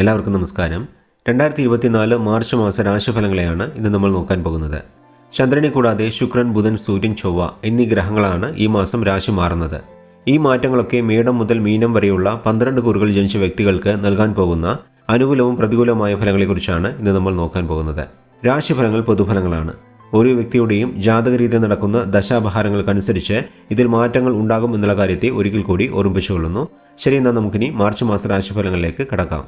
എല്ലാവർക്കും നമസ്കാരം. 2024 മാർച്ച് മാസ രാശിഫലങ്ങളെയാണ് ഇന്ന് നമ്മൾ നോക്കാൻ പോകുന്നത്. ചന്ദ്രനെ കൂടാതെ ശുക്രൻ, ബുധൻ, സൂര്യൻ, ചൊവ്വ എന്നീ ഗ്രഹങ്ങളാണ് ഈ മാസം രാശി മാറുന്നത്. ഈ മാറ്റങ്ങളൊക്കെ മേടം മുതൽ മീനം വരെയുള്ള 12 കൂറുകൾ ജനിച്ച വ്യക്തികൾക്ക് നൽകാൻ പോകുന്ന അനുകൂലവും പ്രതികൂലവുമായ ഫലങ്ങളെക്കുറിച്ചാണ് ഇന്ന് നമ്മൾ നോക്കാൻ പോകുന്നത്. രാശിഫലങ്ങൾ പൊതുഫലങ്ങളാണ്. ഓരോ വ്യക്തിയുടെയും ജാതകരീതി നടക്കുന്ന ദശാപഹാരങ്ങൾക്കനുസരിച്ച് ഇതിൽ മാറ്റങ്ങൾ ഉണ്ടാകും എന്നുള്ള കാര്യത്തെ ഒരിക്കൽ കൂടി ഓർമ്മിപ്പിച്ചുകൊള്ളുന്നു. ശരി, എന്നാൽ നമുക്കിനി മാർച്ച് മാസ രാശിഫലങ്ങളിലേക്ക് കടക്കാം.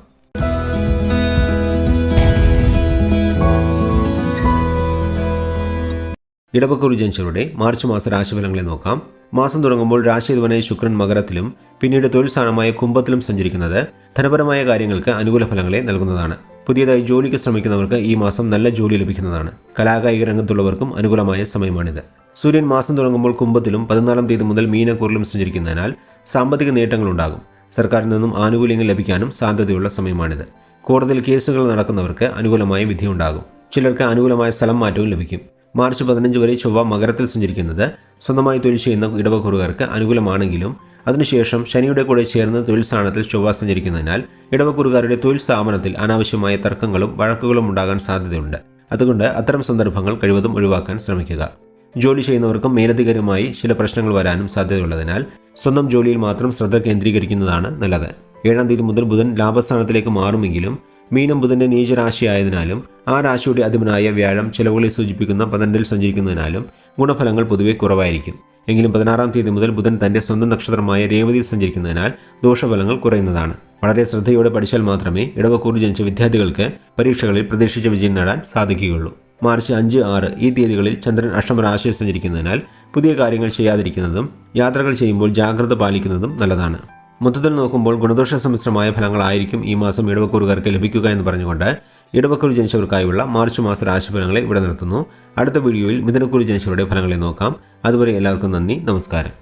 ഇടവക്കൂറ് ജനിച്ചവരുടെ മാർച്ച് മാസ രാശിഫലങ്ങളെ നോക്കാം. മാസം തുടങ്ങുമ്പോൾ രാശിയധിപനായ ശുക്രൻ മകരത്തിലും പിന്നീട് തൊഴിൽ സ്ഥാനമായ കുംഭത്തിലും സഞ്ചരിക്കുന്നത് ധനപരമായ കാര്യങ്ങൾക്ക് അനുകൂല ഫലങ്ങളെ നൽകുന്നതാണ്. പുതിയതായി ജോലിക്ക് ശ്രമിക്കുന്നവർക്ക് ഈ മാസം നല്ല ജോലി ലഭിക്കുന്നതാണ്. കലാകായിക രംഗത്തുള്ളവർക്കും അനുകൂലമായ സമയമാണിത്. സൂര്യൻ മാസം തുടങ്ങുമ്പോൾ കുംഭത്തിലും 14-ാം തീയതി മുതൽ മീനക്കൂറിലും സഞ്ചരിക്കുന്നതിനാൽ സാമ്പത്തിക നേട്ടങ്ങളുണ്ടാകും. സർക്കാരിൽ നിന്നും ആനുകൂല്യങ്ങൾ ലഭിക്കാനും സാധ്യതയുള്ള സമയമാണിത്. കോടതിയിൽ കേസുകൾ നടക്കുന്നവർക്ക് അനുകൂലമായ വിധിയുണ്ടാകും. ചിലർക്ക് അനുകൂലമായ സ്ഥലം മാറ്റവും ലഭിക്കും. മാർച്ച് 15 വരെ ചൊവ്വ മകരത്തിൽ സഞ്ചരിക്കുന്നത് സ്വന്തമായി തൊഴിൽ ചെയ്യുന്ന ഇടവക്കൂറുകാർക്ക് അനുകൂലമാണെങ്കിലും അതിനുശേഷം ശനിയുടെ കൂടെ ചേർന്ന് തൊഴിൽ സ്ഥാനത്തിൽ ചൊവ്വ സഞ്ചരിക്കുന്നതിനാൽ ഇടവക്കൂറുകാരുടെ തൊഴിൽ സ്ഥാപനത്തിൽ അനാവശ്യമായ തർക്കങ്ങളും വഴക്കുകളും ഉണ്ടാകാൻ സാധ്യതയുണ്ട്. അതുകൊണ്ട് അത്തരം സന്ദർഭങ്ങൾ കഴിവതും ഒഴിവാക്കാൻ ശ്രമിക്കുക. ജോലി ചെയ്യുന്നവർക്കും മേലധികാരിയുമായി ചില പ്രശ്നങ്ങൾ വരാനും സാധ്യതയുള്ളതിനാൽ സ്വന്തം ജോലിയിൽ മാത്രം ശ്രദ്ധ കേന്ദ്രീകരിക്കുന്നതാണ് നല്ലത്. 7-ാം തീയതി മുതൽ ബുധൻ ലാഭസ്ഥാനത്തിലേക്ക് മാറുമെങ്കിലും മീനം ബുധന്റെ നീചരാശിയായതിനാലും ആ രാശിയുടെ അധിപനായ വ്യാഴം ചെലവുകളെ സൂചിപ്പിക്കുന്ന 12-ൽ സഞ്ചരിക്കുന്നതിനാലും ഗുണഫലങ്ങൾ പൊതുവെ കുറവായിരിക്കും. എങ്കിലും 16-ാം തീയതി മുതൽ ബുധൻ തന്റെ സ്വന്തം നക്ഷത്രമായ രേവതിയിൽ സഞ്ചരിക്കുന്നതിനാൽ ദോഷഫലങ്ങൾ കുറയുന്നതാണ്. വളരെ ശ്രദ്ധയോടെ പഠിച്ചാൽ മാത്രമേ ഇടവക്കൂറ് ജനിച്ച വിദ്യാർത്ഥികൾക്ക് പരീക്ഷകളിൽ പ്രതീക്ഷിച്ച വിജയം നേടാൻ സാധിക്കുകയുള്ളൂ. മാർച്ച് 5, 6 ഈ തീയതികളിൽ ചന്ദ്രൻ അഷ്ടമരാശിയിൽ സഞ്ചരിക്കുന്നതിനാൽ പുതിയ കാര്യങ്ങൾ ചെയ്യാതിരിക്കുന്നതും യാത്രകൾ ചെയ്യുമ്പോൾ ജാഗ്രത പാലിക്കുന്നതും നല്ലതാണ്. മൊത്തത്തിൽ നോക്കുമ്പോൾ ഗുണദോഷ സമ്മിശ്രമായ ഫലങ്ങളായിരിക്കും ഈ മാസം ഇടവക്കൂറുകാർക്ക് ലഭിക്കുക എന്ന് പറഞ്ഞുകൊണ്ട് ഇടവക്കൂറ് ജനിച്ചവർക്കായുള്ള മാർച്ച് മാസ രാശിഫലങ്ങളെ ഇവിടെ നിർത്തുന്നു. അടുത്ത വീഡിയോയിൽ മിഥുനക്കൂറ് ജനിച്ചവരുടെ ഫലങ്ങളെ നോക്കാം. അതുവരെ എല്ലാവർക്കും നന്ദി, നമസ്കാരം.